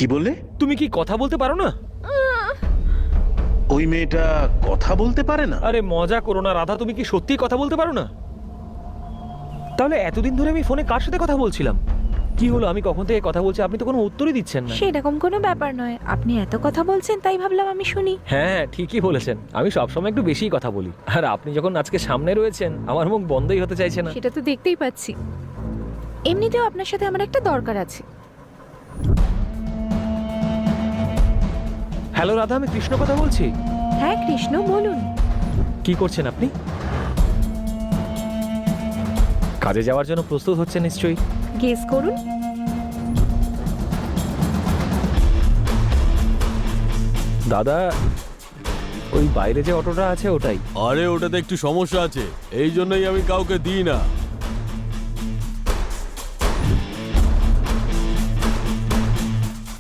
কি বললে? তুমি কি কথা বলতে পারো না? ওই মেয়েটা কথা বলতে পারে না? আরে মজা করো না রাধা, তুমি কি সত্যি কথা বলতে পারো না? তাহলে এতদিন ধরে আমি ফোনে কার সাথে কথা বলছিলাম? কি হলো, আমি কখন থেকে কথা বলছি, আপনি তো কোনো উত্তরই দিচ্ছেন না। সেরকম কোনো ব্যাপার নয়, আপনি এত কথা বলছেন তাই ভাবলাম আমি শুনি। হ্যাঁ ঠিকই বলেছেন, আমি সবসময় একটু বেশিই কথা বলি, আর আপনি যখন আজকে সামনে রয়েছেন আমার মুখ বন্ধই হতে চাইছে না। সেটা তো দেখতেই পাচ্ছি। এমনিতেও আপনার সাথে আমার একটা দরকার আছে। হ্যালো রাধা, আমি কৃষ্ণ কথা বলছি। হ্যাঁ কৃষ্ণ, বলুন। কি করছেন আপনি? কাজে যাওয়ার জন্য প্রস্তুত হচ্ছেন নিশ্চয়ই। গেস করুন। দাদা, ওই বাইরে যে অটোটা আছে ওটাই। আরে ওটাতে একটু সমস্যা আছে, এই জন্যই আমি কাউকে দিই না।